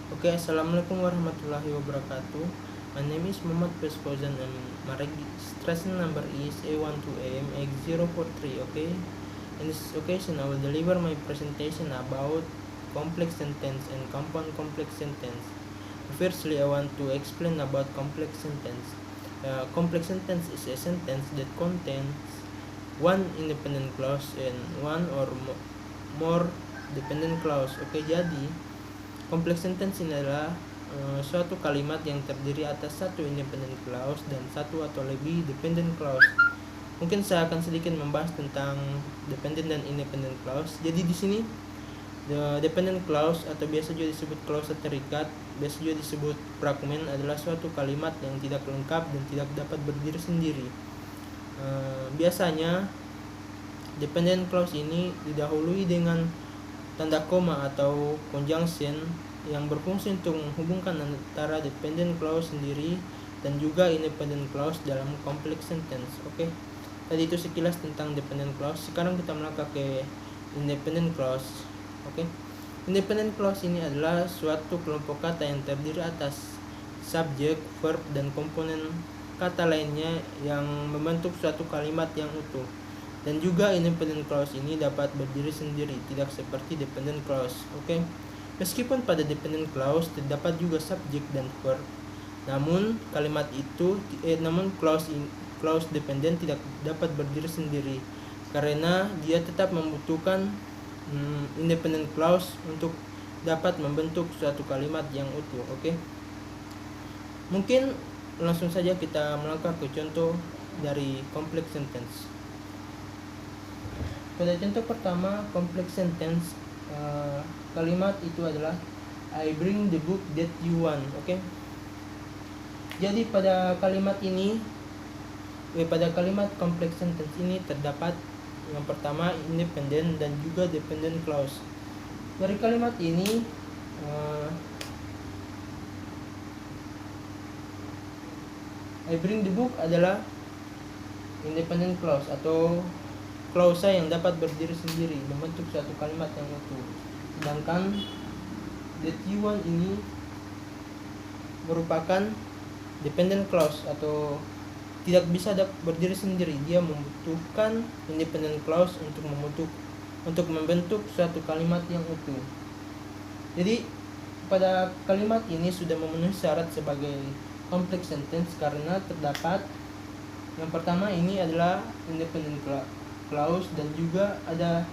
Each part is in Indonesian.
Okay, Assalamualaikum warahmatullahi wabarakatuh. My name is Muhammad Peskozan and my registration number is A12AMX043. Okay, in this occasion I will deliver my presentation about complex sentence and compound complex sentence. Firstly, I want to explain about complex sentence. Complex sentence is a sentence that contains one independent clause and one or more dependent clause. Okay, jadi kompleks sentence ini adalah suatu kalimat yang terdiri atas satu independent clause dan satu atau lebih dependent clause. Mungkin saya akan sedikit membahas tentang dependent dan independent clause. Jadi di sini the dependent clause atau biasa juga disebut clause terikat, biasa juga disebut fragment, adalah suatu kalimat yang tidak lengkap dan tidak dapat berdiri sendiri. Biasanya dependent clause ini didahului dengan tanda koma atau conjunction yang berfungsi untuk menghubungkan antara dependent clause sendiri dan juga independent clause dalam complex sentence. Oke. Tadi itu sekilas tentang dependent clause. Sekarang kita melangkah ke independent clause. Oke. Independent clause ini adalah suatu kelompok kata yang terdiri atas subjek, verb, dan komponen kata lainnya yang membentuk suatu kalimat yang utuh. Dan juga independent clause ini dapat berdiri sendiri, tidak seperti dependent clause. Oke. Meskipun pada dependent clause terdapat juga subjek dan verb, namun clause dependent tidak dapat berdiri sendiri karena dia tetap membutuhkan independent clause untuk dapat membentuk suatu kalimat yang utuh. Oke. Mungkin langsung saja kita melangkah ke contoh dari complex sentence. Pada contoh pertama, complex sentence, kalimat itu adalah I bring the book that you want. Oke. Jadi pada kalimat ini, pada kalimat complex sentence ini terdapat yang pertama independent dan juga dependent clause. Dari kalimat ini I bring the book adalah independent clause atau klausa yang dapat berdiri sendiri membentuk suatu kalimat yang utuh. Sedangkan that you want ini merupakan dependent clause atau tidak bisa berdiri sendiri. Dia membutuhkan independent clause untuk membentuk suatu kalimat yang utuh. Jadi pada kalimat ini sudah memenuhi syarat sebagai complex sentence karena terdapat yang pertama ini adalah independent clause dan juga ada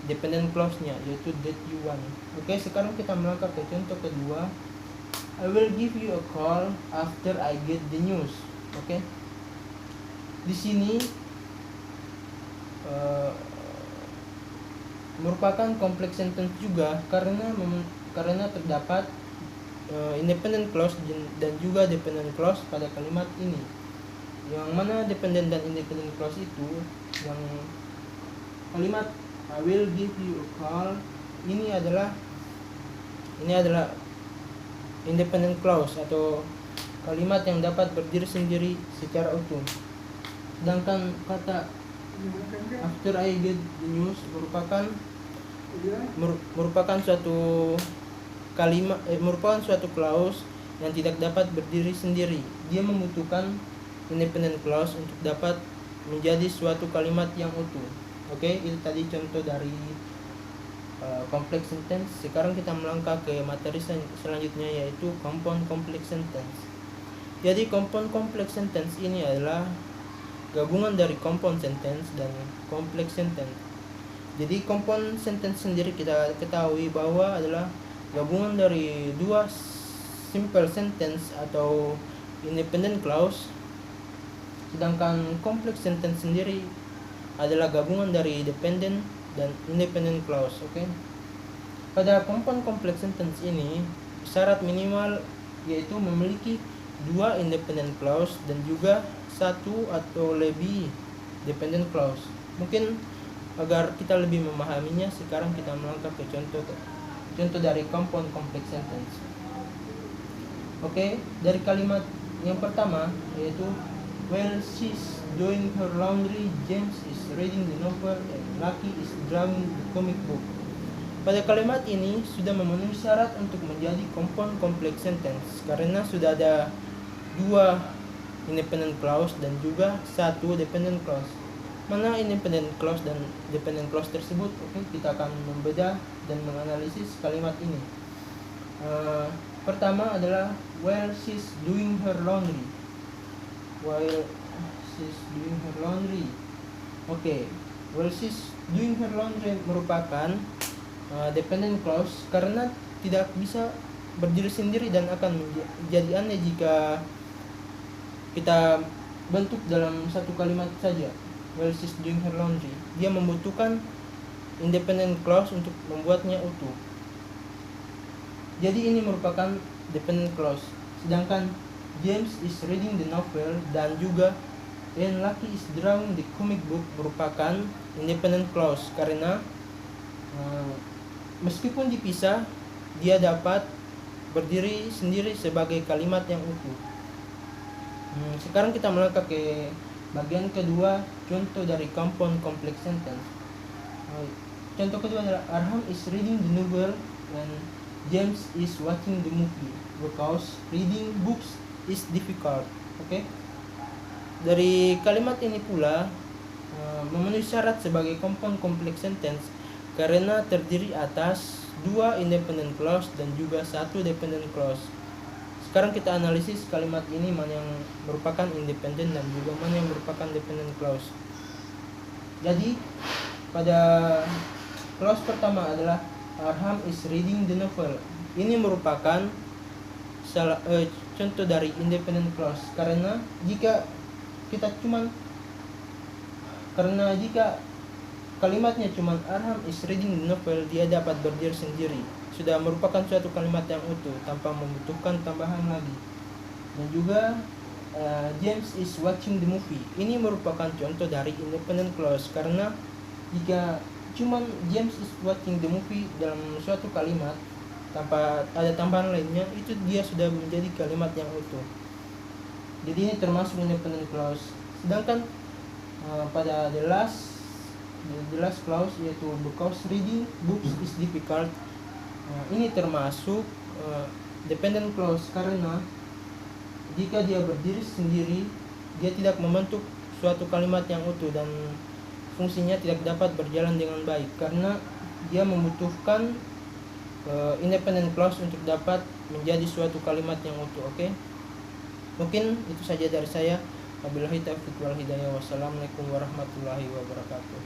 dependent clause-nya yaitu that you want. Oke, sekarang kita melangkah ke contoh kedua. I will give you a call after I get the news. Oke. Di sini merupakan complex sentence juga karena terdapat independent clause dan juga dependent clause pada kalimat ini. Yang mana dependent dan independent clause itu, yang kalimat I will give you a call ini adalah independent clause atau kalimat yang dapat berdiri sendiri secara utuh. Sedangkan kata after I get the news merupakan suatu kalimat merupakan suatu clause yang tidak dapat berdiri sendiri. Dia membutuhkan independent clause untuk dapat menjadi suatu kalimat yang utuh. Oke, itu tadi contoh dari complex sentence. Sekarang kita melangkah ke materi selanjutnya yaitu compound complex sentence. Jadi compound complex sentence ini adalah gabungan dari compound sentence dan complex sentence. Jadi compound sentence sendiri kita ketahui bahwa adalah gabungan dari dua simple sentence atau independent clause. Sedangkan complex sentence sendiri adalah gabungan dari dependent dan independent clause. Oke. Pada compound complex sentence ini syarat minimal yaitu memiliki dua independent clause dan juga satu atau lebih dependent clause. Mungkin agar kita lebih memahaminya, sekarang kita melangkah ke contoh dari compound complex sentence. Oke, dari kalimat yang pertama yaitu while she's doing her laundry, James is reading the novel and Lucky is drawing the comic book. pada kalimat ini sudah memenuhi syarat untuk menjadi compound complex sentence karena sudah ada 2 independent clause dan juga 1 dependent clause. Mana independent clause dan dependent clause tersebut? Oke, kita akan membedah dan menganalisis kalimat ini. Pertama adalah while she's doing her laundry. While she's doing her laundry. Oke, while she's doing her laundry merupakan dependent clause karena tidak bisa berdiri sendiri dan akan menjadi aneh jika kita bentuk dalam satu kalimat saja. While she's doing her laundry, dia membutuhkan independent clause untuk membuatnya utuh. Jadi ini merupakan dependent clause. Sedangkan James is reading the novel dan juga and Lucky is drawing the comic book merupakan independent clause karena meskipun dipisah, dia dapat berdiri sendiri sebagai kalimat yang utuh. Sekarang kita melangkah ke bagian kedua, contoh dari compound complex sentence. Contoh kedua adalah Arham is reading the novel and James is watching the movie because reading books is difficult. Oke. Dari kalimat ini pula memenuhi syarat sebagai compound complex sentence karena terdiri atas 2 independent clause dan juga 1 dependent clause. Sekarang kita analisis kalimat ini mana yang merupakan independent dan juga mana yang merupakan dependent clause. Jadi pada clause pertama adalah Arham is reading the novel. Ini merupakan contoh dari independent clause karena jika kalimatnya cuman Arham is reading the novel, dia dapat berdiri sendiri. Sudah merupakan suatu kalimat yang utuh tanpa membutuhkan tambahan lagi. Dan juga James is watching the movie. Ini merupakan contoh dari independent clause karena jika cuman James is watching the movie dalam suatu kalimat tanpa ada tambahan lainnya, itu dia sudah menjadi kalimat yang utuh. Jadi ini termasuk independent clause. Sedangkan pada the last clause yaitu because reading books is difficult, ini termasuk dependent clause karena jika dia berdiri sendiri, dia tidak membentuk suatu kalimat yang utuh dan fungsinya tidak dapat berjalan dengan baik karena dia membutuhkan independent clause untuk dapat menjadi suatu kalimat yang utuh. Oke. Mungkin itu saja dari saya. Wabillahi taufiq wal hidayah. Wassalamualaikum warahmatullahi wabarakatuh.